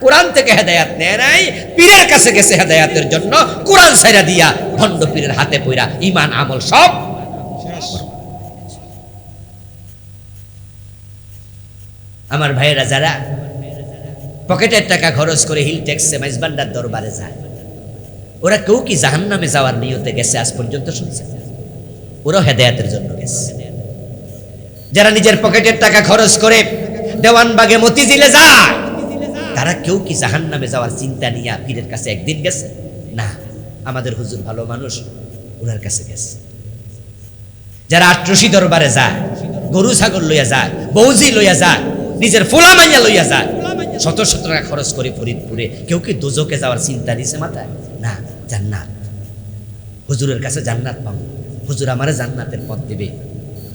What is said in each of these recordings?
কোরআন থেকে হেদায়াত নেয় নাই, পীরের কাছে গেছে হেদায়াতের জন্য। কোরআন ছাইরা দিয়া ভণ্ড পীরের হাতে পইরা ঈমান আমল সব শেষ। আমার ভাইয়েরা যারা পকেটের টাকা খরচ করে হিল ট্যাক্সে মাইজবান্ডার দরবারে যায়, ওরা কেউ কি জাহান্নামে যাওয়ার নিয়তে গেছে আজ পর্যন্ত শুনছে? ওরাও হেদায়াতের জন্য গেছে। যারা নিজের পকেটের টাকা খরচ করে দেওয়ানবাগে মতিঝিলে যায়, তারা কেউ কি জাহান্নামে যাওয়ার চিন্তা নিয়ে পীরের কাছে একদিন গেছে? না, আমাদের হুজুর ভালো মানুষ, ওনার কাছে গেছে। যারা আট্রসি দরবারে যায়, গরু ছাগল লইয়া যায়, বৌজি লইয়া যায়, নিজের ফোলা মাইয়া লইয়া যায়, শত শত টাকা খরচ করে ফরিদপুরে, কেউ কি দোজকে যাওয়ার চিন্তা নিছে মাথায়? না, জান্নাত। হুজুরের কাছে জান্নাত পাবো, হুজুর আমারে জান্নাতের পথ দেবে,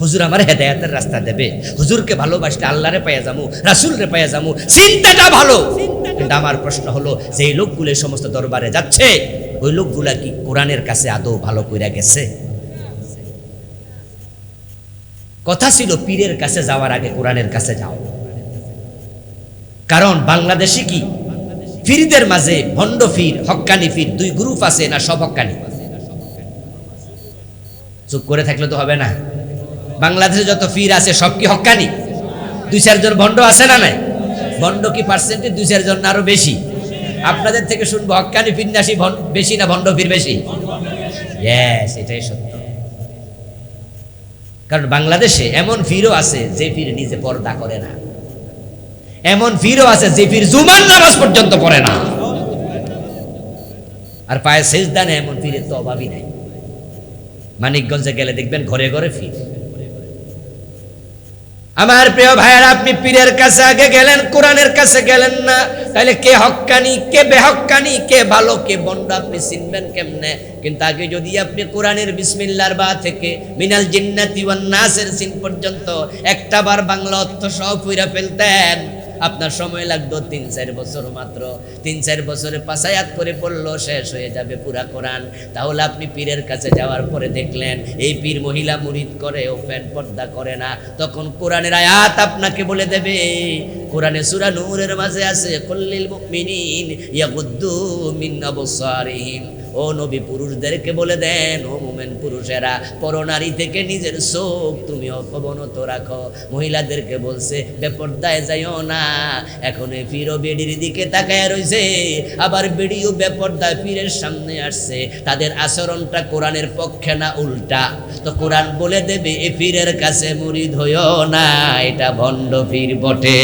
হুজুর আমার হেদায়াতের রাস্তা দেবে, হুজুরকে ভালোবাসলে আল্লাহরে পাইয়া যামু, রাসূলরে পাইয়া যামু, চিন্তাটা ভালো। কিন্তু আমার প্রশ্ন হলো, যে লোকগুলো সমস্ত দরবারে যাচ্ছে, ওই লোকগুলা কি কোরআনের কাছে আদৌ ভালো কইরা গেছে? কথা ছিল পীরের কাছে যাওয়ার আগে কোরআনের কাছে যাও। কারণ বাংলাদেশে কি পীরদের মাঝে ভণ্ড পীর, হক্কানি পীর দুই গ্রুপ আছে না সব হক্কানি? চুপ করে থাকলে তো হবে না। বাংলাদেশে যত পীর আছে সব কি হক্কানি? দুই চারজন ভণ্ড আছে না নাই? ভণ্ড কি পার্সেন্টেজ দুই চারজন না আরো বেশি? আপনাদের থেকে শুনবো হক্কানি পীর বেশি না ভণ্ড পীর বেশি? ইয়েস, এটাই সত্য। কারণ বাংলাদেশে এমন পীরও আছে যে পীর নিজে পর্দা করে না, এমন পীরও আছে যে পীর জুমার নামাজ পর্যন্ত পড়ে না, আর পায়ে সেজদা নেয়, এমন পীরের তো অভাবই নাই। মানিকগঞ্জে গেলে দেখবেন ঘরে ঘরে পীর। আমার প্রিয় ভাইয়েরা, আপনি পীরের কাছে আগে গেলেন, কোরআনের কাছে গেলেন না, তাহলে কে হক্কানি কে বেহক্কানি, কে ভালো কে বন্ড আপনি চিনবেন কেমনে? কিন্তু আগে যদি আপনি কোরআনের বিসমিল্লাহর বা থেকে মিনাল জিন্নাতি ওয়ান নাসের সিন পর্যন্ত একটা বার বাংলা অর্থ সহ পড়ে ফেলতেন, আপনার সময় লাগতো ৩-৪ বছর মাত্র। ৩-৪ বছরে ৫ আয়াত করে পড়লো, শেষ হয়ে যাবে পুরা কোরআন। তাহলে আপনি পীরের কাছে যাওয়ার পরে দেখলেন এই পীর মহিলা মুরিদ করে, ওপেন পর্দা করে না, তখন কোরআনের আয়াত আপনাকে বলে দেবে। কোরআনে সূরা নূরের মাঝে আছে, কুল্লিল মুমিনিন ইয়াগুদ্দু মিন আবসারিহিম। ও নবী, পুরুষদেরকে বলে দেন, ও মুমিন পুরুষেরা, পরনারী থেকে নিজের চোখ তুমি অবনত রাখো। মহিলাদেরকে বলছে বেপর্দায় যাইও না। এখন পীরও বেডির দিকে তাকায় রইছে, আবার বেডিও বেপর্দায় পীরের সামনে আসছে। তাদের আচরণটা কোরআনের পক্ষে না উল্টা? তো কোরআন বলে দেবে এ পীরের কাছে মুরিদ হইও না, এটা ভণ্ড পীর বটে।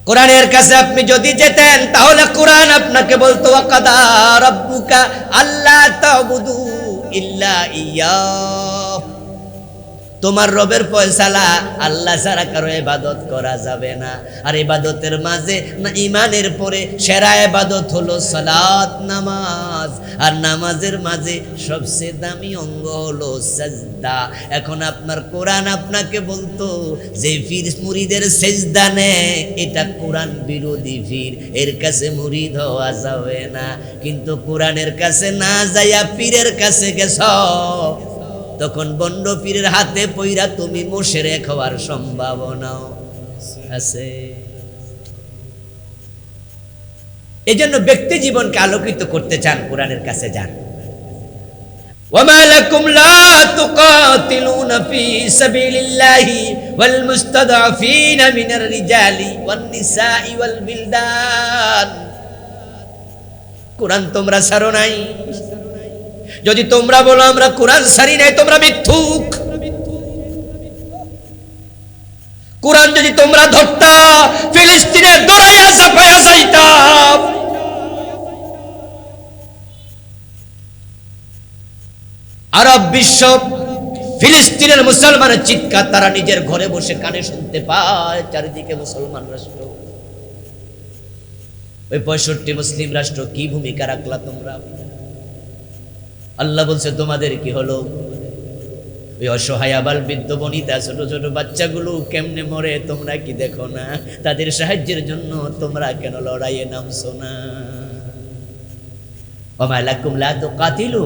কোরআনের কাছে আপনি যদি যেতেন, তাহলে কোরআন আপনাকে বলতো ওয়াকাদা রাব্বুকা আল্লা তা'বুদু ইল্লা ইয়্যাহ। তোমার রবের ফয়সালা, আল্লাহ ছাড়া কারো ইবাদত করা যাবে না। আর ইবাদতের মাঝে না ঈমানের পরে সেরা ইবাদত হলো সালাত, নামাজ। আর নামাজের মাঝে সবচেয়ে দামি অঙ্গ হলো সাজদা। এখন আপনার কোরআন আপনাকে বলতো যে পীর মুরিদের সেজদা নেয়, এটা কোরআন বিরোধী পীর, এর কাছে মুরিদ হওয়া যাবে না। কিন্তু কোরআনের কাছে না যাইয়া পীরের কাছে গেছ, তখন বন্ড পীরের হাতে পইরা তুমি মুশরিক হওয়ার সম্ভাবনাও আছে। এজন্য ব্যক্তি জীবনকে আলোকিত করতে চান, কোরআনের কাছে যান। ওয়ামা লাকুম লা তুকাতিলুনা ফি সাবিলিল্লাহি ওয়াল মুস্তাদআফিনা মিনার রিজালি ওয়ান নিসাই ওয়াল বিলদান। কোরআন তোমরা ছাড়ো নাই। যদি তোমরা বলো আমরা কোরআন ছাড়ি নাই, তোমরা মিথ্যুক। কোরআন যদি তোমরা ধরতা, ফিলিস্তিনে দৌড়াইয়া ঝাঁপাইয়া যাইতাম। আরব বিশ্ব ফিলিস্তিনের মুসলমানের চিৎকার তারা নিজের ঘরে বসে কানে শুনতে পায়। চারিদিকে মুসলমান রাষ্ট্র, ওই 65 মুসলিম রাষ্ট্র কি ভূমিকা রাখলা তোমরা? আল্লাহ বলছে তোমাদের কি হলো? ওই অসহায় আবাল বৃদ্ধ বনিতা ছোট ছোট বাচ্চাগুলো কেমনে মরে তোমরা কি দেখো না? তাদের সাহায্যের জন্য তোমরা কেন লড়াইয়ে নামছো না? ওমা লাকুম লা তুকাতিলু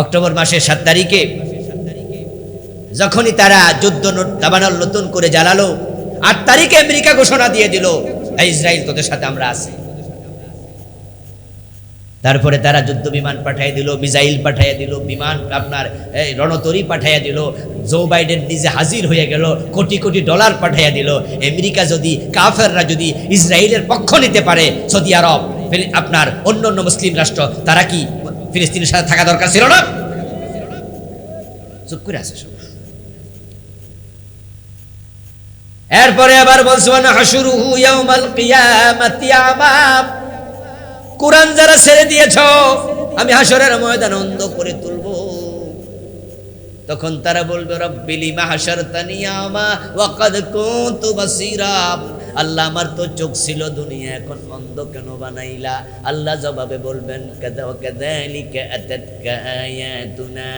অক্টোবর মাসের 7 তারিখে যখনই তারা যুদ্ধ দাবানল নতুন করে জ্বালালো, 8 তারিখে আমেরিকা ঘোষণা দিয়ে দিল ইসরায়েল তোদের সাথে আমরা আছি। তারপরে তারা যুদ্ধ বিমান পাঠিয়ে দিল, মিসাইল পাঠিয়ে দিল, বিমান আপনার রণতরী পাঠিয়ে দিল। জো বাইডেন নিজে হাজির হয়ে গেল, কোটি কোটি ডলার পাঠিয়ে দিল। আমেরিকা যদি, কাফেররা যদি ইসরায়েলের পক্ষ নিতে পারে, সৌদি আরব আপনার অন্য অন্য মুসলিম রাষ্ট্র, তারা কি ফিলিস্তিনের সাথে থাকা দরকার ছিল না? চুপ করে আছে সব। এরপরে আবার বলছেন হাশুরুহু ইয়াউমাল কিয়ামাতি আমা, কুরআন যারা ছেড়ে দিয়েছ আমি হাসরের ময়দানে অন্ধ করে তুলব। তখন তারা বলবে রব্বি লিমা হাশারতানি আমা ওয়া ক্বাদ কুনতু বাসীরা, আল্লাহ আমার তো চোখ ছিল দুনিয়া, এখন অন্ধ কেন বানাইলা? আল্লাহ জবাবে বলবেন কাযালিকা আতাতকা আয়াতুনা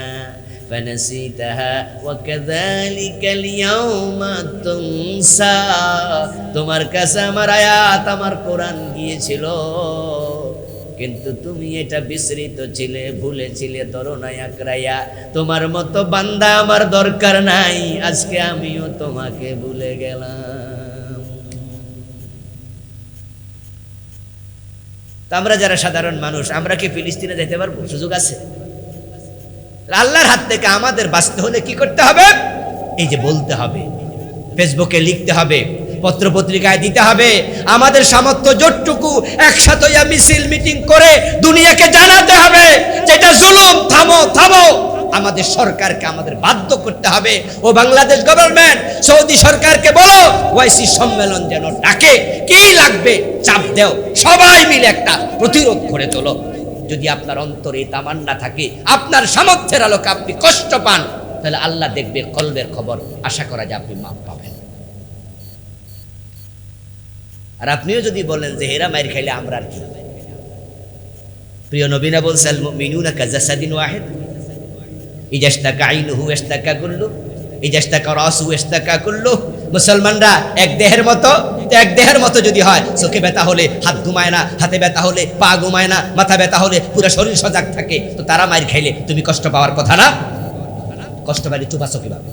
ফানাসিতাহা ওয়া কাযালিকাল ইয়াউমা তুনসা, তোমার কাছে আমার আয়াত, আমার কোরআন গিয়েছিল, কিন্তু তুমি এটা বিস্মৃত ছিলে, ভুলেছিলে, ধরো নাই আকরাইয়া। তোমার মতো বান্দা আমার দরকার নাই, আজকে আমিও তোমাকে ভুলে গেলাম। তো আমরা যারা সাধারণ মানুষ, আমরা কি ফিলিস্তিনে যেতে পারবো? সুযোগ আছে? আল্লাহর হাত থেকে আমাদের বাঁচতে হলে কি করতে হবে? এই যে বলতে হবে, ফেসবুকে লিখতে হবে, পত্র পত্রিকায় দিতে হবে, আমাদের সামর্থ্য যতটুকু একসাথে মিছিল মিটিং করে দুনিয়াকে জানাতে হবে যেটা জুলুম, থামো থামো। আমাদের সরকারকে আমাদের বাধ্য করতে হবে। ও বাংলাদেশ গভর্নমেন্ট, সৌদি সরকারকে বলো ওয়াইসি সম্মেলন যেন ডাকে, কি লাগবে চাপ দেও, সবাই মিলে একটা প্রতিরোধ করে তোলো। যদি আপনার অন্তরে তামান্না থাকে, আপনার সামর্থ্যের আলোকে আপনি কষ্ট পান, তাহলে আল্লাহ দেখবে কলবের খবর, আশা করা যায় আপনি মাপ পাবেন। আর আপনিও যদি বলেন যে হেরা মাইর খাইলে আমরা আর কি? প্রিয় নবী না বলছেন আল মুমিনুনা কাজাসাদিন ওয়াহিদ, ইজা ইশতাকা আইনুহু ইশতাকা কুল্লু, ইজা ইশতাকা রাসুহু ইশতাকা কুল্লু। মুসলমানরা এক দেহের মতো, এক দেহের মতো যদি হয়, চোখে ব্যথা হলে হাত ঘুমায় না, হাতে ব্যথা হলে পা ঘুমায় না, মাথা ব্যথা হলে পুরো শরীর সজাগ থাকে, তো তারা মাইর খাইলে তুমি কষ্ট পাওয়ার কথা না? কষ্ট পাইলে চুপ আছো কিভাবে?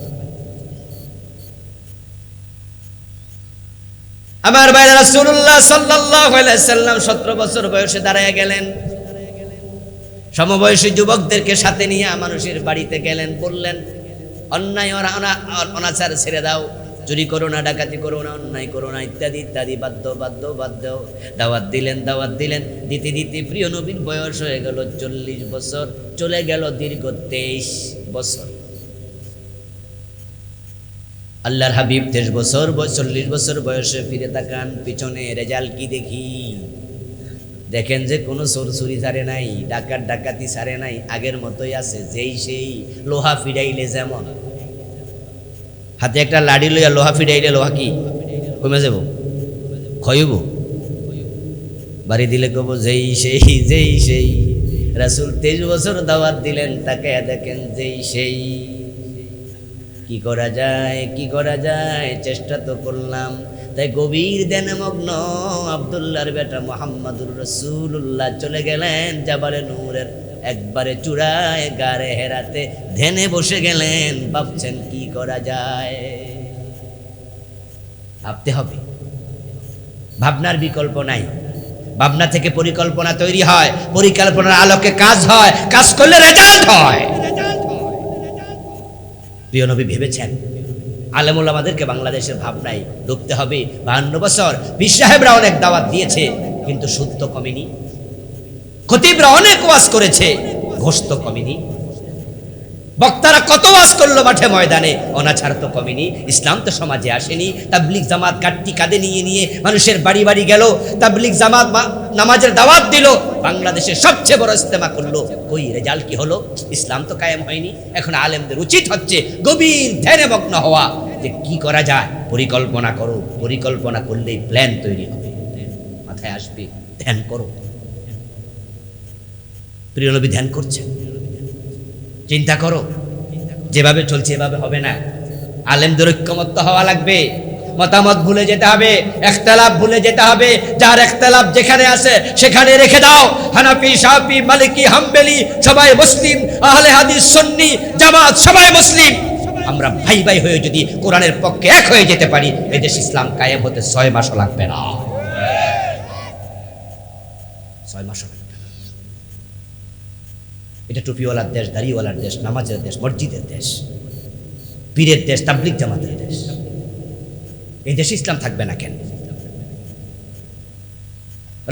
আমার ভাইরা, রাসূলুল্লাহ সাল্লাল্লাহু আলাইহি ওয়াসাল্লাম 17 বছর বয়সে দাঁড়ায় গেলেন, সমবয়সী যুবকদেরকে সাথে নিয়ে মানুষের বাড়িতে গেলেন, বললেন অন্যায় অনাচার ছেড়ে দাও, চুরি করো না, ডাকাতি করো না, অন্যায় করো না, ইত্যাদি ইত্যাদি, বাধ্য বাধ্য বাধ্য। দাওয়াত দিলেন, দাওয়াত দিলেন, দিতে দিতে প্রিয় নবীর বয়স হয়ে গেল 40 বছর, চলে গেল দীর্ঘ 23 বছর। আল্লাহর হাবিব 23 বছর 40 বছর বয়সে ফিরে তাকান, পিছনে রেজাল্ট কি দেখি? দেখেন যে কোনো চোরচুরি ছাড়ে নাই, ডাকাত ডাকাতি ছাড়ে নাই, আগের মতোই আছে, যেই সেই। লোহা ফিরাইলে যেমন, হাতে একটা লাড়ি লইয়া লোহা ফিরাইলে লোহা কি কমে যাব? ক্ষয়ব? বাড়ি দিলে কব যেই সেই, যেই সেই। রাসূল 23 বছর দাওয়াত দিলেন, তাকে দেখেন যেই সেই। কি করা যায়, কি করা যায়, চেষ্টা তো করলাম। তাই গভীর ধ্যানে মগ্ন আব্দুল্লাহর বেটা মুহাম্মদুর রাসূলুল্লাহ চলে গেলেন জাবালে নূরের একবারে চূড়ায়, গারে হেরাতে ধ্যানে বসে গেলেন, ভাবছেন কি করা যায়। ভাবতে হবে, ভাবনার বিকল্প নাই। ভাবনা থেকে পরিকল্পনা তৈরি হয়, পরিকল্পনার আলোকে কাজ হয়, কাজ করলে রেজাল্ট হয়। প্রিয় নবী ভেবেছেন আলেমুল আমাদেরকে বাংলাদেশের ভাবনায় ঢুকতে হবে। 52 বছর পীর সাহেবরা অনেক দাওয়াত দিয়েছে, কিন্তু সুদ তো কমেনি। খতিবরা অনেক ওয়াজ করেছে, ঘোষ তো কমেনি। বক্তারা কত ওয়াজ করলো মাঠে ময়দানে, অনাচার তো কমেনি। ইসলাম তো সমাজে আসেনি। তাবলিগ জামাত কাটটি কাঁধে নিয়ে নিয়ে মানুষের বাড়ি বাড়ি গেল, তাবলিগ জামাত নামাজের দাওয়াত দিল, বাংলাদেশের সবচেয়ে বড় ইজতেমা করলো। কই রেজাল্ট কি হলো? ইসলাম তো কায়েম হয়নি। এখন আলেমদের উচিত হচ্ছে গভীর ধ্যানে মগ্ন হওয়া, যে কি করা যায়। পরিকল্পনা করো, পরিকল্পনা করলেই প্ল্যান তৈরি হবে, মাথায় আসবে। ধ্যান করো। প্রিয় নবী ধ্যান করছেন, চিন্তা করো। যেভাবে চলছে এভাবে হবে না, আলেমদের ঐক্যমত্য হওয়া লাগবে। মতামত ভুলে যেতে হবে, ইখতিলাফ ভুলে যেতে হবে। যার ইখতিলাফ যেখানে আছে সেখানে রেখে দাও। হানাফি, শাফি, মালিকি, হাম্বলি সবাই মুসলিম, আহলে হাদিস, সুন্নি, জামাত সবাই মুসলিম। আমরা ভাই ভাই হয়ে যদি কোরআনের পক্ষে এক হয়ে যেতে পারি, এই দেশ ইসলাম কায়েম হতে 6 মাসও লাগবে না। 6 মাসও লাগবে না। এটা টুপিওয়ালার দেশ, দাড়িওয়ালার দেশ, নামাজের দেশ, মসজিদের দেশ, পীরের দেশ, তাবলিগ জামাতের দেশ। এই দেশে ইসলাম থাকবে না কেন?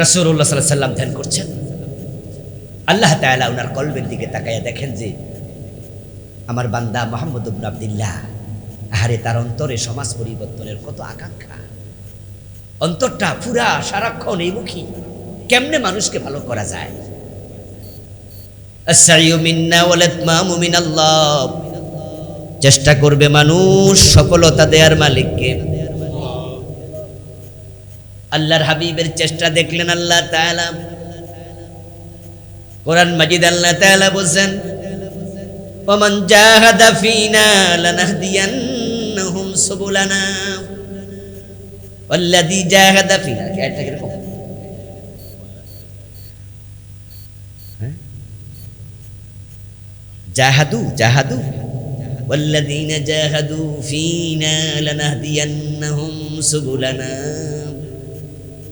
রাসূলুল্লাহ সাল্লাল্লাহু আলাইহি ওয়াসাল্লাম ধ্যান করছেন, আল্লাহ তাআলা ওনার কলবের দিকে তাকায়া দেখেন যে আমার বান্দা মুহাম্মদ ইবনে আব্দুল্লাহ, আহারে তার অন্তরে সমাজ পরিবর্তনের কত আকাঙ্ক্ষা, অন্তরটা পুরা সারাক্ষণ এই মুখী, কেমনে মানুষকে ভালো করা যায়। আস-সাইয়ু মিন্না ওয়াল ইতমামু মিনাল্লাহ, চেষ্টা করবে মানুষ, সফলতা দেওয়ার মালিককে আল্লাহর হাবিবের চেষ্টা দেখলেন আল্লাহ তাআলা। কোরআন মাজিদ আল্লাহ তাআলা বলেন, ওমান জাহাদা ফিনা লানাহদিয়ান্নাহুম সুবুলানা ওয়াল্লাযী জাহাদা ফিনা। এটা কিরকম? জাহাদু জাহাদু ওয়াল্লাযীনা জাহাদু ফিনা লানাহদিয়ান্নাহুম সুবুলানা।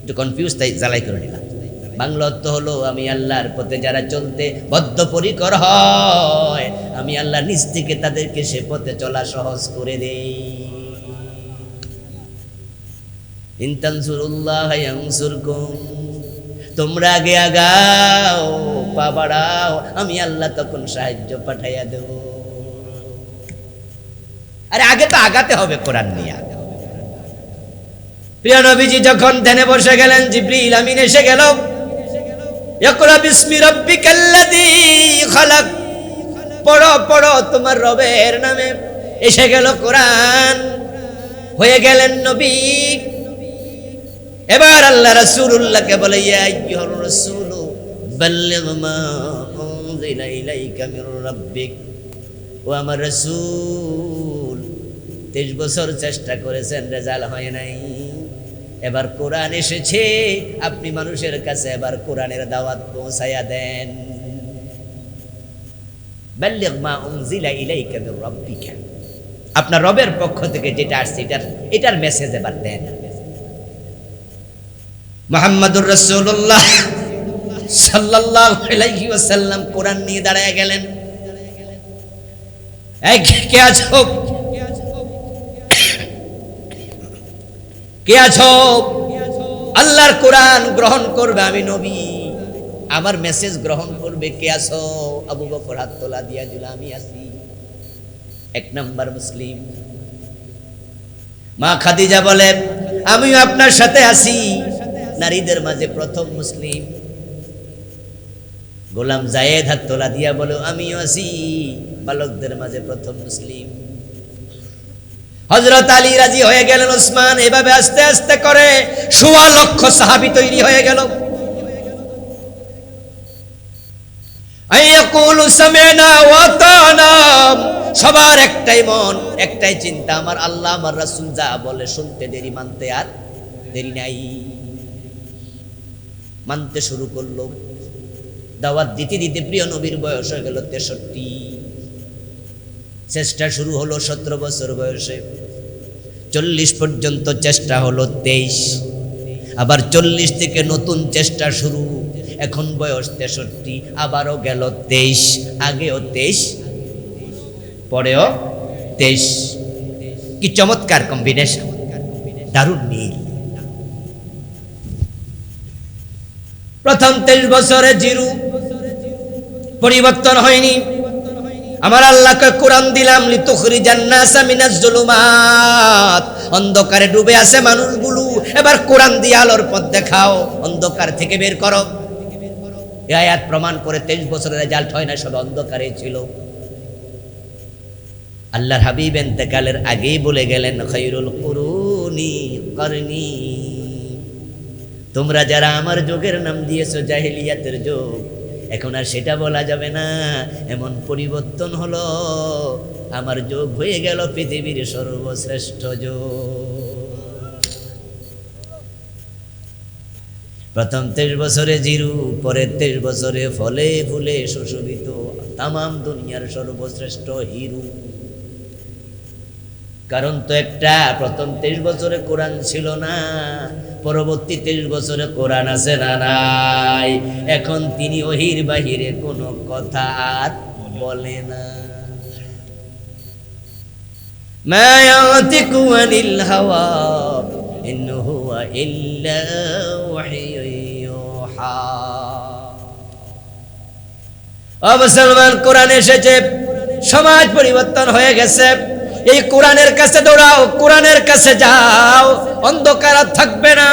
একটু কনফিউজ, তাই জ্বালাই করে নিলাম। বাংলা অর্থ হলো, আমি আল্লাহর পথে যারা চলতে বদ্ধপরিকর হয়, আমি আল্লাহ নিজ থেকে তাদেরকে সে পথে চলা সহজ করে দেই। ইন তানসুরুল্লাহ ইয়ানসুরকুম, তোমরা আগে আগাও, পা বাড়াও, আমি আল্লাহ তখন সাহায্য পাঠাইয়া দেব। আরে আগে তো আগাতে হবে কোরআন নিয়ে। প্রিয় নবীজি যখন ধ্যানে বসে গেলেন, জিবরিল আমিন এসে গেল। ইকরা বিসমি রাব্বিকাল্লাযী খালাক, পড়ো পড়ো তোমার রবের নামে। এসে গেল কোরআন, হয়ে গেলেন নবী। এবার আল্লাহ রাসূলুল্লাহকে বলে, ইয়া আইয়ুহার রাসূল বাল্লিগ মা উনজিলা ইলাইকা মির রাব্বিক। ও আমার রাসূল, 23 বছর চেষ্টা করেছেন, রেজাল্ট হয় নাই। এবার কোরআন এসেছে, আপনি মানুষের কাছে এবার কোরআনের দাওয়াত পৌঁছায়া দেন। বাল্লিগ মা উনজিলা ইলাইকা মির রাব্বিকা, আপনার রবের পক্ষ থেকে যেটা আসছে এটার মেসেজ এবার দেন। মুহাম্মাদুর রাসূলুল্লাহ সাল্লাল্লাহু আলাইহি ওয়াসাল্লাম কোরআন নিয়ে দাঁড়ায় গেলেন। কে আছো? কে আছো? আল্লাহর কোরআন গ্রহণ করবে, আমি নবী, আমার মেসেজ গ্রহণ করবে। কে আছো? আবু বকর হাত তোলা দিয়া দিল, আমি আছি। 1 নাম্বার মুসলিম। মা খাদিজা বলে, আমিও আপনার সাথে আছি, নারীদের মাঝে প্রথম মুসলিম। গোলাম জায়েদ হাত তোলা দিয়া বলে, আমিও আছি, বালকদের মাঝে প্রথম মুসলিম। হযরত আলী রাজি হয়ে গেলেন, ওসমান, এভাবে আস্তে আস্তে করে 1.25 লক্ষ সাহাবী তৈরি হয়ে গেল। আইয়াকুলু সামি'না ওয়া আতা'না, সবার একটাই মন, একটাই চিন্তা, আমার আল্লাহ আমার রাসূল যা বলে শুনতে দেরি, মানতে আর দেরি নাই। মানতে শুরু করলো। দাওয়াত দিতে দিতে প্রিয় নবীর বয়স হয়ে গেল 63। চেষ্টা শুরু হলো 17 বছর বয়সে, 40 পর্যন্ত চেষ্টা হলো 23। আবার 40 থেকে নতুন চেষ্টা শুরু, এখন বয়স 63, আবারও গেল 23, আগেও 23, পরেও 23। কি চমৎকার কম্বিনেশন, দারুণ মিল। প্রথম 23 বছরে জিরো, পরিবর্তন হয়নি। আমার আল্লাহকে কোরআন দিলাম, লিতুখরিজান নাসা মিনাজ জুলুমাত, অন্ধকারে ডুবে আছে মানুষগুলো, এবার কোরআন দিয়ে আলোর পথ দেখাও, অন্ধকার থেকে বের করো। এই আয়াত প্রমাণ করে 23 বছরের রেজাল্ট হয় না, সব অন্ধকারে ছিল। আল্লাহর হাবিব ইন্তেকালের আগেই বলে গেলেন, খায়রুল কুরুনি করনি, তোমরা যারা আমার যুগের নাম দিয়েছো জাহেলিয়াতের যুগ, এখন আর সেটা বলা যাবে না। এমন পরিবর্তন হলো, আমার যুগ হয়ে গেল পৃথিবীর সর্বশ্রেষ্ঠ যুগ। প্রথম 23 বছরে জিরু, পরের 23 বছরে ফলে ফুলে সুশোভিত তামাম দুনিয়ার সর্বশ্রেষ্ঠ হিরু। কারণ তো একটা, প্রথম 23 বছরে কোরআন ছিল না, পরবর্তী 23 বছরে কোরআন আছে না নাই। এখন তিনি ওহির বাহিরে কোনো কথা আর বলে না। মা ইয়াতিকু আনিল হাওয়া ইন হুয়া ইল্লা ওয়াহিয়ুন ইউহা। ও মুসলমান, কোরআন এসেছে, সমাজ পরিবর্তন হয়ে গেছে। এই কোরআনের কাছে দৌড়াও, কোরআনের কাছে যাও, অন্ধকার আর থাকবে না।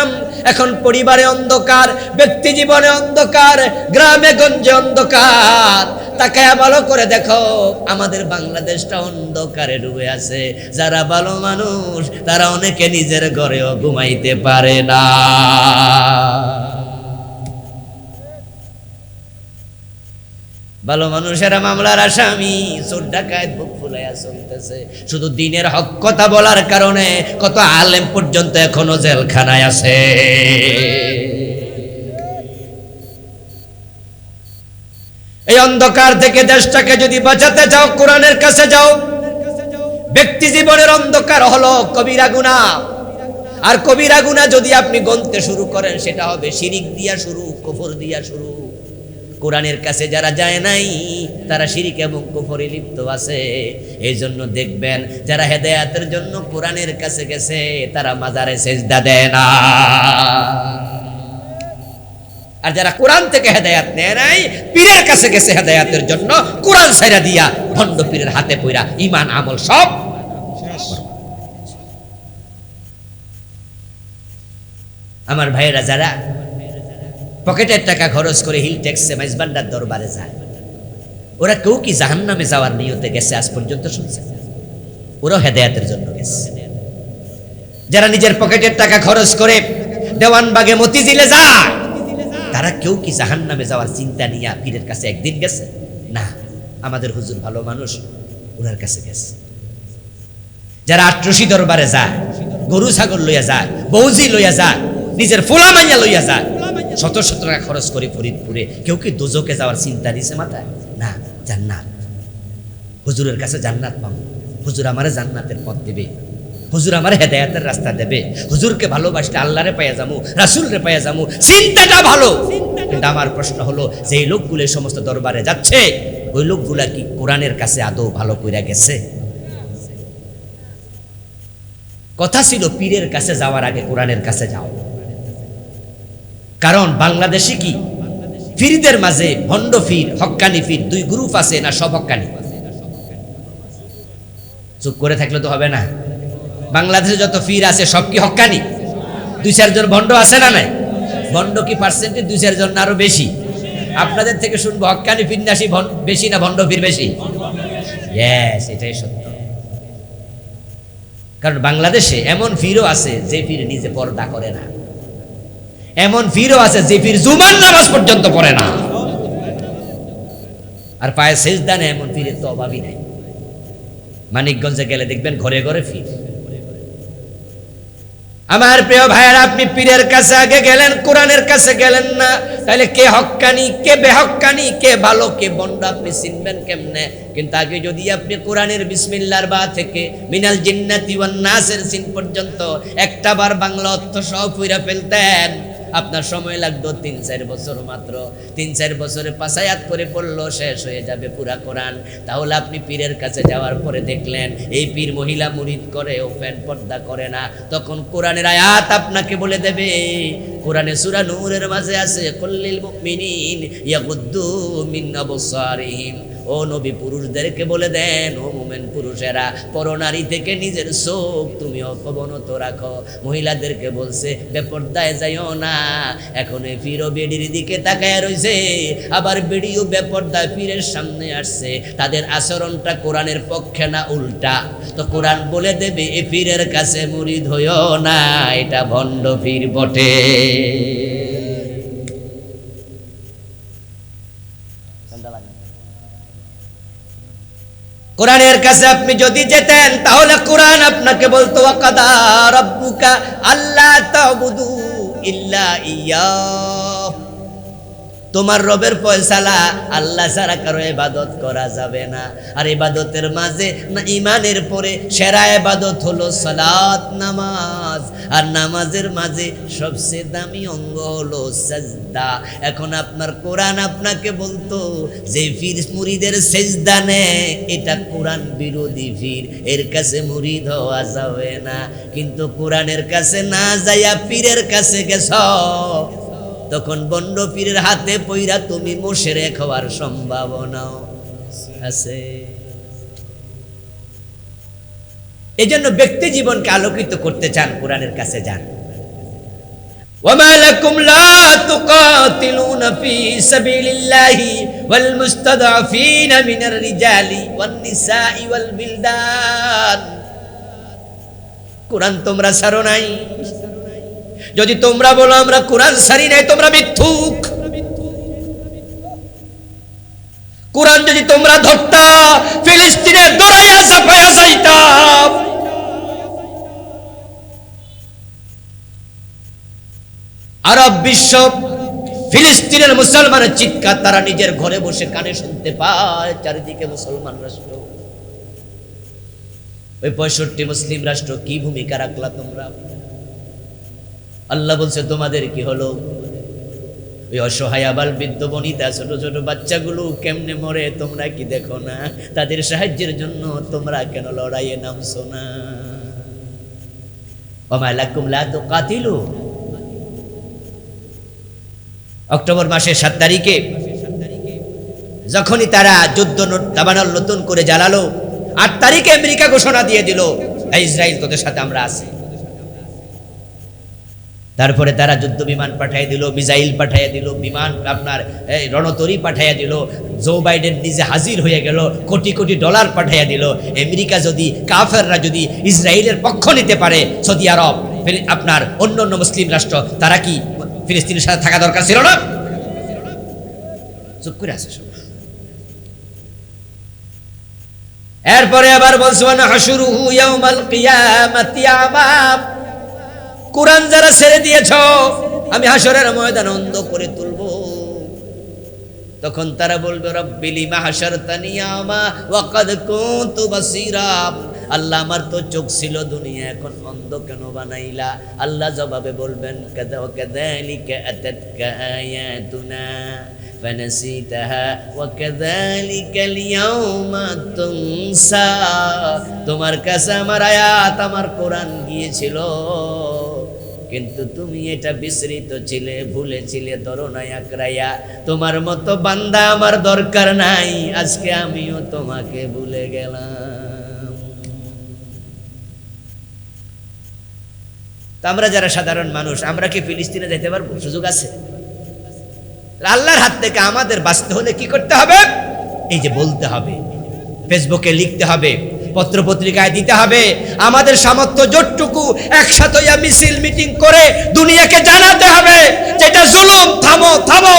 এখন পরিবারে অন্ধকার, ব্যক্তি জীবনে অন্ধকার, গ্রামে গঞ্জে অন্ধকার। তাকায়া ভালো করে দেখো, আমাদের বাংলাদেশটা অন্ধকারে ডুবে আছে। যারা ভালো মানুষ তারা অনেকে নিজের ঘরেও ঘুমাইতে পারে না। ভালো মানুষেরা মামলার আসামি, চোর ডাকাত বুক ফুলাইয়া চলতেছে শুধু দিনের হক কথা বলার কারণে। কত আলেম পর্যন্ত এখনো জেলখানায় আছে। এই অন্ধকার থেকে দেশটাকে যদি বাঁচাতে চাও, কোরআনের কাছে যাও। ব্যক্তি জীবনের অন্ধকার হলো কবিরা গুনাহ, আর কবিরা গুনাহ যদি আপনি গণতে শুরু করেন, সেটা হবে শিরিক দিয়া শুরু, কুফর দিয়া শুরু। কোরআনের কাছে যারা যায় নাই তারা শিরিক এবং কুফরে লিপ্ত আছে। এই জন্য দেখবেন যারা হেদায়েতের জন্য কোরআনের কাছে গেছে তারা মাজারে সেজদা দেয় না, আর যারা কোরআন থেকে হেদায়েত নেয় নাই, পীরের কাছে গেছে হেদায়েতের জন্য, কোরআন ছাইরা দিয়া ভণ্ড পীরের হাতে পইরা ঈমান আমল সব শেষ। আমার ভাইয়েরা যারা পকেটের টাকা খরচ করে হিল ট্যাক্সে মেজবান্ডার দরবারে যায়, ওরা কেউ কি জাহান্নামে যাওয়ার নিয়তে গেছে আজ পর্যন্ত শুনছে? ওরাও হেদায়েতের জন্য গেছে। যারা নিজের পকেটের টাকা খরচ করে দেওয়ানবাগে মতিঝিলে যায়, তারা কেউ কি জাহান্নামে যাওয়ার চিন্তা নিয়ে পীরের কাছে একদিন গেছে? না, আমাদের হুজুর ভালো মানুষ, ওনার কাছে গেছে। যারা আট্রসি দরবারে যায়, গরু ছাগল লইয়া যায়, বৌজি লইয়া যায়, নিজের ফুলা মাইয়া লইয়া যায়, শত শত টাকা খরচ করে ফরিদপুরে, কেউ কি দোজকে যাওয়ার চিন্তা দিছে মাথায়? না, জান্নাত। হুজুরের কাছে জান্নাত পাবো, হুজুর আমারে জান্নাতের পথ দেবে, হুজুর আমারে হেদায়েতের রাস্তা দেবে, হুজুরকে ভালোবাসলে আল্লাহরে পাইয়া যামু, রাসূলরে পাইয়া যামু। চিন্তাটা ভালো, কিন্তু আমার প্রশ্ন হলো, যে লোকগুলো সমস্ত দরবারে যাচ্ছে, ওই লোকগুলা কি কোরআনের কাছে আদৌ ভালো কইরা গেছে? কথা ছিল পীরের কাছে যাওয়ার আগে কোরআনের কাছে যাও। কারণ বাংলাদেশে কি ফিরদের মাঝে ভণ্ড ফির, হক্কানি ফির দুই গ্রুপ আছে না? সব হক্কানি। চুপ করে থাকলে তো হবে না। বাংলাদেশে যত ফির আছে সব কি হক্কানি? 2-4 জন ভণ্ড আছে না নাই? ভণ্ড কি পার্সেন্টেজ 2-4 জন না আরো বেশি? আপনাদের থেকে শুনবো হক্কানি ফিরনাসি বেশি না ভণ্ড ফির বেশি? ইয়েস, এটাই সত্য। কারণ বাংলাদেশে এমন ফিরও আছে যে ফির নিজে পর্দা করে না, এমন ফিরও আছে যে ফির জুমার নামাজ পর্যন্ত পড়ে না, আর পায়ে সেজদা নেয়, এমন ফিরের তো অভাবই নাই। মানিকগঞ্জে গেলে দেখবেন ঘরে ঘরে ফির। আমার প্রিয় ভাইয়েরা, আপনি পীরের কাছে আগে গেলেন, কোরআনের কাছে গেলেন না, তাহলে কে হক্কানি কে বেহক্কানি, কে ভালো কে বন্ড আপনি চিনবেন কেমনে? কিন্তু আগে যদি আপনি কোরআনের বিসমিল্লাহর বা থেকে মিনাল জিন্নাতি ওয়ান নাসের সিন পর্যন্ত একটা বার বাংলা অর্থ সহ পড়ে ফেলতেন, আপনার সময় লাগতো 3-4 বছর মাত্র। 3-4 বছরে 5 আয়াত করে পড়লো শেষ হয়ে যাবে পুরা কোরআন। তাহলে আপনি পীরের কাছে যাওয়ার পরে দেখলেন এই পীর মহিলা মুরিদ করে, ওপেন পর্দা করে না, তখন কোরআনের আয়াত আপনাকে বলে দেবে। কোরআনে সূরা নূরের মাঝে আছে, কুল্লিল মুমিনিন ইয়াগুদ্দু মিন আবসারিহিম। ও নবী, পুরুষদেরকে বলে দেন, ও মুমিন পুরুষেরা, পরনারী থেকে নিজের চোখ তুমি অপবনত রাখো। মহিলাদেরকে বলছে বেপর্দায় যাইও না। এখন এই পীরও বেডির দিকে তাকায় রইছে, আবার বেডিও বেপর্দায় পীরের সামনে আসছে। তাদের আচরণটা কোরআনের পক্ষে না উল্টা? তো কোরআন বলে দেবে এ পীরের কাছে মুরিদ হইও না, এটা ভণ্ড পীর বটে। কোরআনের কাছে আপনি যদি যেতেন, তাহলে কোরআন আপনাকে বলতো ওয়াকাদা রাব্বুকা আল্লা তা'বুদু ইল্লা ইয়্যাহ, তোমার রবের ফয়সালা, আল্লাহ ছাড়া কারো ইবাদত করা যাবে না। আর ইবাদতের মাঝে না ঈমানের পরে সেরা ইবাদত হলো সালাত, নামাজ। আর নামাজের মাঝে সবচেয়ে দামি অঙ্গ হলো সিজদা। এখন আপনার কোরআন আপনাকে বলতো যে পীর মুরিদের সিজদা নেয়, এটা কোরআন বিরোধী পীর, এর কাছে মুরিদ হওয়া যাবে না। কিন্তু কোরআনের কাছে না যাইয়া পীরের কাছে গেছ, তখন বন্ড পীরের হাতে পইরা তুমি মুশরিক হওয়ার সম্ভাবনাও আছে। এই জন্য ব্যক্তি জীবনকে আলোকিত করতে চান, কোরআনের কাছে যান। ওয়ামা লাকুম লা তুকাতিলুনা ফি সাবিলিল্লাহি ওয়াল মুস্তাদআফিনা মিনার রিজালি ওয়ান নিসাই ওয়াল বিলদান। কোরআন তোমরা ছাড়ো নাই। যদি তোমরা বলো আমরা কোরআন ছাড়ি নাই, তোমরা মিথ্যুক। কোরআন যদি তোমরা ধরতা, ফিলিস্তিনে দৌড়াইয়া চাপাইয়া যাইতাম। আরব বিশ্ব ফিলিস্তিনের মুসলমানের চিৎকার তারা নিজের ঘরে বসে কানে শুনতে পায়। চারিদিকে মুসলমান রাষ্ট্র, ওই 65 মুসলিম রাষ্ট্র কি ভূমিকা রাখলা তোমরা? আল্লাহ বলছে তোমাদের কি হলো? ওই অসহায় আবাল বৃদ্ধ বনিতা ছোট ছোট বাচ্চাগুলো কেমনে মরে তোমরা কি দেখো না? তাদের সাহায্যের জন্য তোমরা কেন লড়াইয়ে নামছো না? ওমা লাকুম লা তুকাতিলু। অক্টোবর মাসের 7 তারিখে যখনই তারা যুদ্ধ দাবানল নতুন করে জ্বালালো, 8 তারিখে আমেরিকা ঘোষণা দিয়ে দিল ইসরায়েল তোদের সাথে আমরা আছি। তারপরে তারা যুদ্ধ বিমান পাঠিয়ে দিল, মিসাইল পাঠিয়ে দিল, বিমান আপনার রণতরী পাঠিয়ে দিল। জো বাইডেন নিজে হাজির হয়ে গেল, কোটি কোটি ডলার পাঠিয়ে দিল। আমেরিকা যদি, কাফেররা যদি ইসরায়েলের পক্ষ নিতে পারে, সৌদি আরব, আপনার অন্য অন্য মুসলিম রাষ্ট্র, তারা কি ফিলিস্তিনের সাথে থাকা দরকার ছিল না? চুপ করে আছে সব। এরপরে আবার বলছেন হাশুরুহু ইয়াউমাল কিয়ামাতি আমা। কোরআন যারা ছেড়ে দিয়েছ, আমি হাসরের ময়দান অন্ধ করে তুলব। তখন তারা বলবে রব্বি লিমা হাশারতানি আমা ওয়া ক্বাদ কুনতু বাসীরা। আল্লাহ আমার তো চোখ ছিল দুনিয়া, এখন অন্ধ কেন বানাইলা? আল্লাহ জবাবে বলবেন কাযালিকা আতাতকা আয়াতুনা ফানাসিতাহা ওয়া কাযালিকাল ইয়াউমা তুনসা। তোমার কাছে আমার আয়াত, আমার কোরআন গিয়েছিল, কিন্তু তুমি এটা বিস্মৃত ছিলে, ভুলেছিলে, ধরো নাই আকরাইয়া। তোমার মতো বান্দা আমার দরকার নাই, আজকে আমিও তোমাকে ভুলে গেলাম। তো আমরা যারা সাধারণ মানুষ, আমরা কি ফিলিস্তিনে যেতে পারবো? সুযোগ আছে? আল্লাহর হাত থেকে আমাদের বাঁচতে হলে কি করতে হবে? এই যে বলতে হবে, ফেসবুকে লিখতে হবে, পত্র পত্রিকায় দিতে হবে। আমাদের সামর্থ্য যতটুকু একসাথে মিছিল মিটিং করে দুনিয়াকে জানাতে হবে যেটা জুলুম, থামো থামো।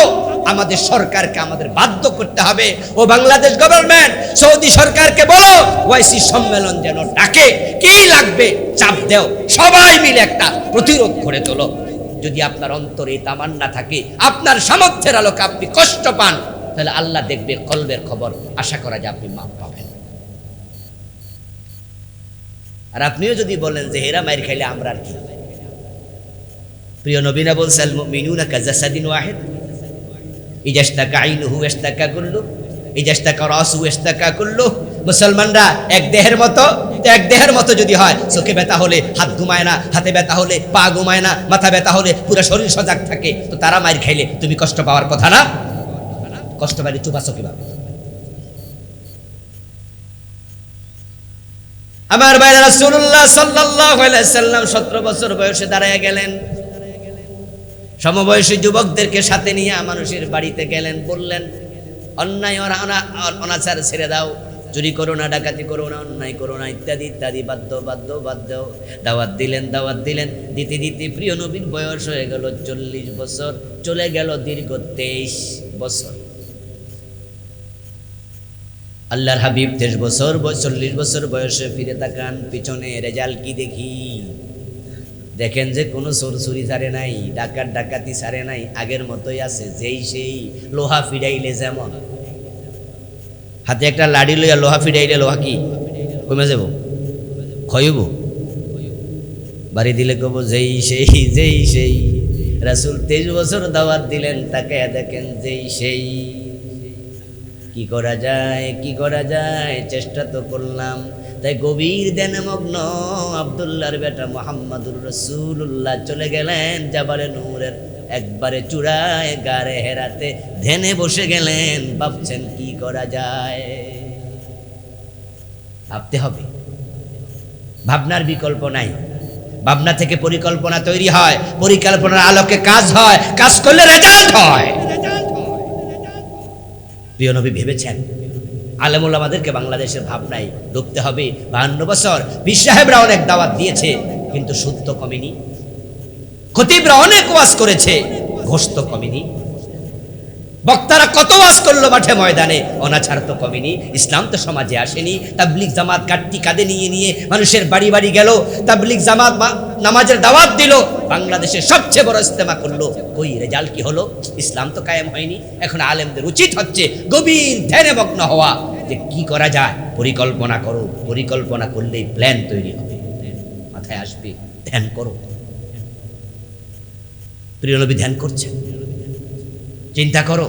আমাদের সরকারকে আমাদের বাধ্য করতে হবে। ও বাংলাদেশ গভর্নমেন্ট, সৌদি সরকারকে বলো ওয়াইসি সম্মেলন যেন ডাকে। কি লাগবে চাপ দেও, সবাই মিলে একটা প্রতিরোধ করে তোলো। যদি আপনার অন্তরে তামান্না থাকে, আপনার সামর্থ্যের আলোকে আপনি কষ্ট পান, তাহলে আল্লাহ দেখবে কলবের খবর। আশা করা যায় আপনি মাপ পাবেন। আর আপনিও যদি বলেন যে হেরা মায়ের খাইলে আমরা আর কি? প্রিয় নবীনা বলছে আল মুমিনুনা কাজাসাদিন ওয়াহিদ, ইজাশতাকা আইনুহু ইশতাকা কুল্লু, ইজাশতাকা রাসুহু ইশতাকা কুল্লু। মুসলমানরা এক দেহের মতো। এক দেহের মতো যদি হয়, চোখে ব্যথা হলে হাত ঘুমায় না, হাতে ব্যথা হলে পা ঘুমায় না, মাথা ব্যথা হলে পুরো শরীর সজাগ থাকে, তো তারা মায়ের খাইলে তুমি কষ্ট পাওয়ার কথা না? কষ্ট পাইলে চুপ আছো কিভাবে? আমার ভাই রাসূলুল্লাহ সাল্লাল্লাহু আলাইহি সাল্লাম 17 বছর বয়সে দাঁড়ায় গেলেন। সমবয়সী যুবকদেরকে সাথে নিয়ে মানুষের বাড়িতে গেলেন, বললেন অন্যায় অনাচার ছেড়ে দাও, চুরি করো না, ডাকাতি করো না, অন্যায় করো না, ইত্যাদি ইত্যাদি। বাধ্য দাওয়াত দিলেন। দিতে দিতে প্রিয় নবীর বয়স হয়ে গেল 40 বছর, চলে গেল দীর্ঘ 23 বছর। আল্লাহর হাবিব 23 বছর 40 বছর বয়সে ফিরে তাকান পিছনে, রেজাল্ট কি দেখি? দেখেন যে কোনো চোর চুরি ছাড়ে নাই, ডাকাত ডাকাতি ছাড়ে নাই, আগের মতোই আছে, যেই সেই লোহা ফিরাইলে যেমন। হাতে একটা লাড়ি লইয়া লোহা ফিরাইলে লোহা কি কমে যাব, ক্ষয়ব। বাড়ি দিলে কব যেই সেই যেই সেই। রাসূল 23 বছর দাওয়াত দিলেন, তাকে দেখেন যেই সেই। কি করা যায়, কি করা যায়, চেষ্টা তো করলাম। তাই গভীর ধ্যানে মগ্ন আব্দুল্লাহর বেটা মুহাম্মাদুর রাসূলুল্লাহ চলে গেলেন জাবালে নূরের একবারে চূড়ায়, গারে হেরাতে ধ্যানে বসে গেলেন। ভাবছেন কি করা যায়, ভাবতে হবে, ভাবনার বিকল্প নাই। ভাবনা থেকে পরিকল্পনা তৈরি হয়, পরিকল্পনার আলোকে কাজ হয়, কাজ করলে রেজাল্ট হয়। প্রিয় নবী ভেবেছেন আলেম ওলামাদেরকে বাংলাদেশের ভাবনায় ঢুকতে হবে। 52 বছর পীর সাহেবরা অনেক দাওয়াত দিয়েছে, কিন্তু সুদ তো কমেনি। খতিবরা অনেক ওয়াজ করেছে, ঘোষ তো কমেনি। বক্তারা কত ওয়াজ করলো মাঠে ময়দানে, অনাচার তো কমেনি। ইসলাম তো সমাজে আসেনি। তাবলিগ জামাত কাটটি কাঁধে নিয়ে নিয়ে মানুষের বাড়ি বাড়ি গেল, তাবলিগ জামাত নামাজের দাওয়াত দিল, বাংলাদেশের সবচেয়ে বড় ইজতেমা করলো। কই রেজাল্ট কি হলো? ইসলাম তো কায়েম হয়নি। এখন আলেমদের উচিত হচ্ছে গভীর ধ্যানে মগ্ন হওয়া, যে কি করা যায়। পরিকল্পনা করো, পরিকল্পনা করলেই প্ল্যান তৈরি হবে, মাথায় আসবে। ধ্যান করো। প্রিয় নবী ধ্যান করছেন, চিন্তা করো।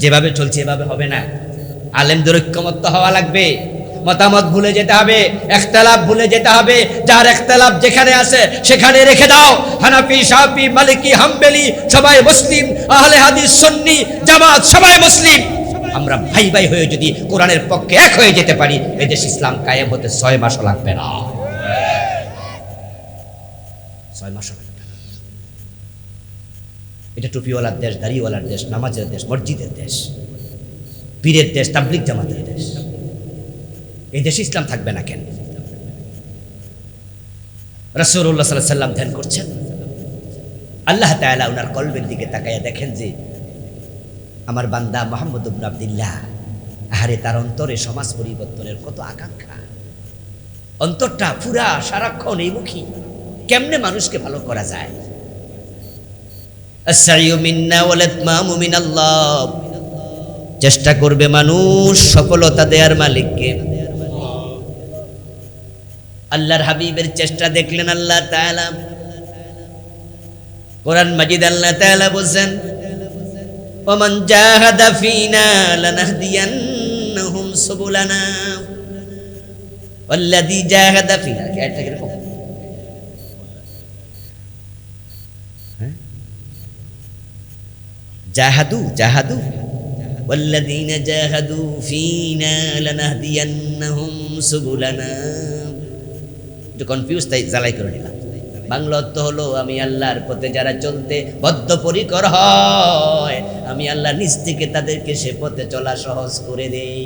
যেভাবে চলছে এভাবে হবে না। আলেমদের ঐক্যমত্য হওয়া লাগবে, মতামত ভুলে যেতে হবে, ইখতিলাফ ভুলে যেতে হবে। যার ইখতিলাফ যেখানে আছে সেখানে রেখে দাও। হানাফি, শাফি, মালিকি, হাম্বলি সবাই মুসলিম, আহলে হাদিস, সুন্নি, জামাত সবাই মুসলিম। আমরা ভাই ভাই হয়ে যদি কোরআনের পক্ষে এক হয়ে যেতে পারি, এই দেশ ইসলাম কায়েম হতে 6 মাসও লাগবে না। 6 মাসও লাগবে না। এটা টুপিওয়ালার দেশ, দাড়িওয়ালার দেশ, নামাজের দেশ, মসজিদের দেশ, পীরের দেশ, তাবলিগ জামাতের দেশ। এই দেশে ইসলাম থাকবে না কেন? রাসূলুল্লাহ সাল্লাল্লাহু আলাইহি ওয়াসাল্লাম ধ্যান করছেন। আল্লাহ তাআলা ওনার কলবের দিকে তাকায়া দেখেন যে আমার বান্দা মুহাম্মদ ইবনে আব্দুল্লাহ, আহারে তার অন্তরে সমাজ পরিবর্তনের কত আকাঙ্ক্ষা। অন্তরটা পুরা সারাক্ষণ এই মুখী, কেমনে মানুষকে ভালো করা যায়। আস-সাইয়ু মিন্না ওয়াল ইতমামু মিনাল্লাহ। চেষ্টা করবে মানুষ, সফলতা দেওয়ার মালিককে। আল্লাহর হাবিবের চেষ্টা দেখলেন আল্লাহ তাআলা। কোরআন মাজিদ আল্লাহ তাআলা বলেন, ওমান জাহাদা ফিনা লানাহদিয়ান্নাহুম সুবুলানা ওয়াল্লাযী জাহাদা ফিনা। এটা কিরকম? জাহাদু জাহাদু ওয়াল্লাযীনা জাহাদু ফিনা লানাহদিয়ান্নাহুম সুবুলানা। একটু কনফিউজ, তাই জ্বালাই করে নিলাম। বাংলা অর্থ হলো, আমি আল্লাহর পথে যারা চলতে বদ্ধপরিকর হয়, আমি আল্লাহ নিজ থেকে তাদেরকে সে পথে চলা সহজ করে দেই।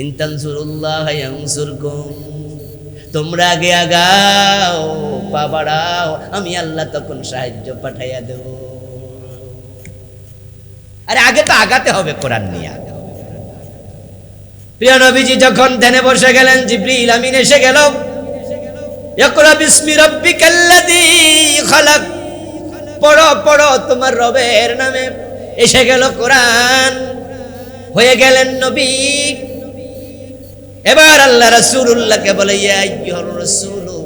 ইন তানসুরুল্লাহ ইয়ানসুরকুম। তোমরা আগে আগাও, পা বাড়াও, আমি আল্লাহ তখন সাহায্য পাঠাইয়া দেব। আরে আগে তো আগাতে হবে কোরআন নিয়ে। প্রিয় নবীজি যখন ধ্যানে বসে গেলেন, জিবরিল আমিন এসে গেল। ইকরা বিসমি রাব্বিকাল্লাযী খালাক। পড়ো পড়ো তোমার রবের নামে। এসে গেল কোরআন, হয়ে গেলেন নবী। এবার আল্লাহ রাসূলুল্লাহকে বলে, ইয়া আইয়ুহার রাসূলু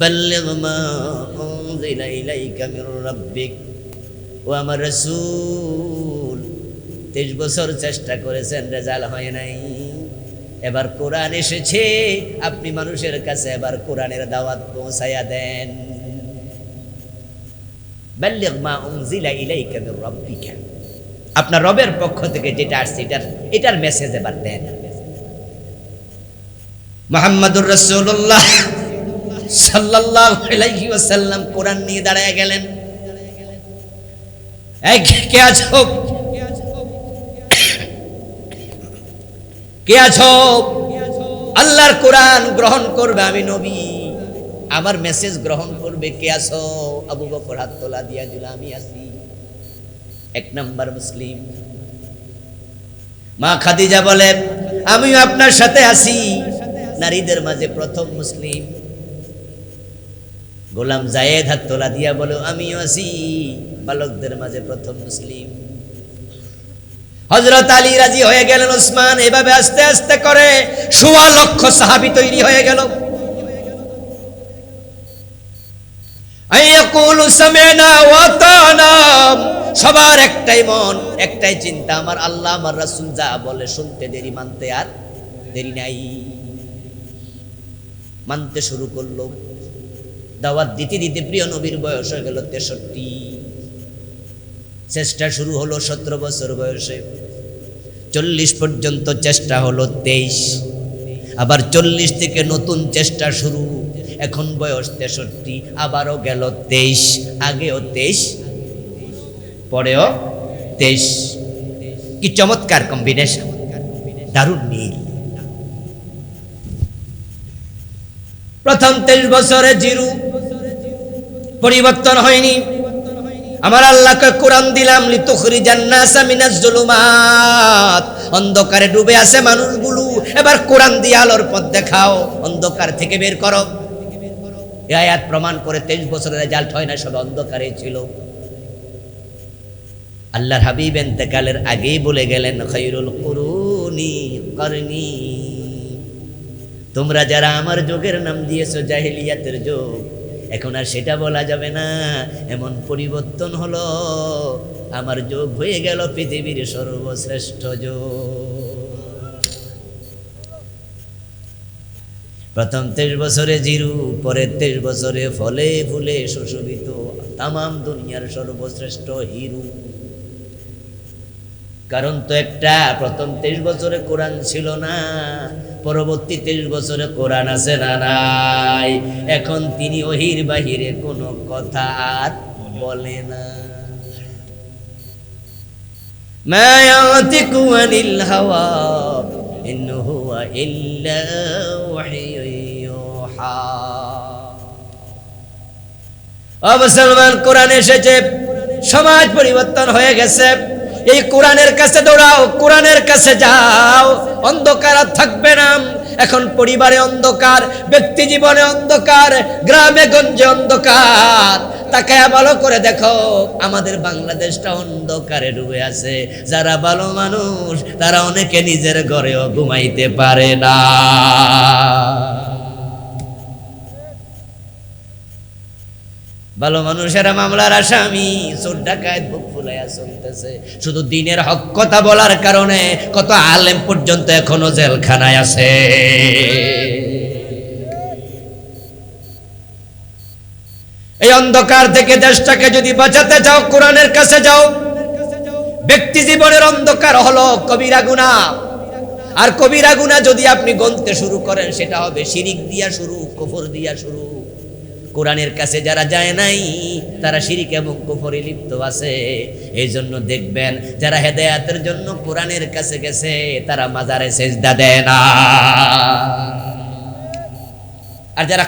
বাল্লিগ মা উনজিলা ইলাইকা মির রাব্বিক। ও আমার রাসূল, 23 বছর চেষ্টা করেছেন, রেজাল্ট হয় নাই। এবার কোরআন এসেছে, আপনি মানুষের কাছে এবার কোরআনের দাওয়াত পৌঁছায়া দেন। বাল্লিগ মা উনজিলা ইলাইকা মির রাব্বিকা। আপনার রবের পক্ষ থেকে যেটা আসছে এটার মেসেজ এবার দেন। মুহাম্মাদুর রাসূলুল্লাহ সাল্লাল্লাহু আলাইহি ওয়াসাল্লাম কোরআন নিয়ে দাঁড়ায় গেলেন। কে আছো? কে আছো? আল্লাহর কোরআন গ্রহণ করবে, আমি নবী, আমার মেসেজ গ্রহণ করবে। কে আছো? আবু বকর হাত তোলা দিয়া দিল, আমি আছি। 1 নাম্বার মুসলিম। মা খাদিজা বলে, আমিও আপনার সাথে আছি। নারীদের মাঝে প্রথম মুসলিম। গোলাম জায়েদ হাত তোলা দিয়া বলে আমিও আছি বালকদের মাঝে প্রথম মুসলিম। হযরত আলী রাজি হয়ে গেলেন, ওসমান, এভাবে আস্তে আস্তে করে ১৬ লক্ষ সাহাবী তৈরি হয়ে গেল। আইয়াকুলু সামি'না ওয়া আতা'না, সবার একটাই মন, একটাই চিন্তা, আমার আল্লাহ আমার রাসূল যা বলে শুনতে দেরি, মানতে আর দেরি নাই। মানতে শুরু করলো। দাওয়াত দিতে দিতে প্রিয় নবীর বয়স হয়ে গেল ৬৩। চেষ্টা শুরু হলো ১৭ বছর বয়সে, ৪০ পর্যন্ত চেষ্টা হলো ২৩, আবার ৪০ থেকে নতুন চেষ্টা শুরু, এখন বয়স ৬৩, আবারও গেল ২৩, আগেও ২৩, পরেও ২৩। কি চমৎকার কম্বিনেশন, দারুণ মিল। প্রথম ২৩ বছরে জিরো, পরিবর্তন হয়নি। আমার আল্লাহকে কোরআন দিলাম, লিতুখরিজান নাসা মিনাজ জুলুমাত, অন্ধকারে ডুবে আছে মানুষগুলো, এবার কোরআন দিয়ে আলোর পথ দেখাও, অন্ধকার থেকে বের করো। এই আয়াত প্রমাণ করে ২৩ বছরের রেজাল্ট হয় না, সব অন্ধকারে ছিল। আল্লাহর হাবিব ইন্তেকালের আগেই বলে গেলেন, খায়রুল কুরুনি করনি, তোমরা যারা আমার যুগের নাম দিয়েছো জাহিলিয়াতের যুগ, এখন আর সেটা বলা যাবে না। এমন পরিবর্তন হলো, আমার যুগ হয়ে গেল পৃথিবীর সর্বশ্রেষ্ঠ যুগ। প্রথম ২৩ বছরে জিরু, পরের ২৩ বছরে ফলে ফুলে সুশোভিত তামাম দুনিয়ার সর্বশ্রেষ্ঠ হিরু। কারণ তো একটা, প্রথম ২৩ বছরে কোরআন ছিল না, পরবর্তী ২৩ বছরে কোরআন আছে না নাই। এখন তিনি ওহির বাহিরে কোনো কথা আর বলে না। মা ইয়াতিকু আনিল হাওয়া ইন হুয়া ইল্লা ওয়াহিয়ুন ইউহা। ও মুসলমান, কোরআন এসেছে, সমাজ পরিবর্তন হয়ে গেছে। এই কোরআনের কাছে দৌড়াও, কোরআনের কাছে যাও, অন্ধকার আর থাকবে না। এখন পরিবারে অন্ধকার, ব্যক্তি জীবনে অন্ধকার, গ্রামে গঞ্জে অন্ধকার। তাকায়া ভালো করে দেখো, আমাদের বাংলাদেশটা অন্ধকারে ডুবে আছে। যারা ভালো মানুষ তারা অনেকে নিজের ঘরেও ঘুমাইতে পারে না। ভালো মানুষেরা মামলার আসামি, চোর ডাকাত বুক ফুলাইয়া চলতেছে। শুধু দিনের হক কথা বলার কারণে কত আলেম পর্যন্ত এখনো জেলখানায় আছে। এই অন্ধকার থেকে দেশটাকে যদি বাঁচাতে চাও, কোরআনের কাছে যাও। ব্যক্তি জীবনের অন্ধকার হলো কবিরা গুনাহ, আর কবিরা গুনাহ যদি আপনি গণতে শুরু করেন, সেটা হবে শিরিক দিয়া শুরু, কুফর দিয়া শুরু। কোরআনের কাছে যারা যায় নাই তারা শিরিক এবং কুফরে লিপ্ত আছে। এই জন্য দেখবেন যারা হেদায়েতের জন্য কোরআনের কাছে গেছে তারা মাজারে সেজদা দেয় না, আর যারা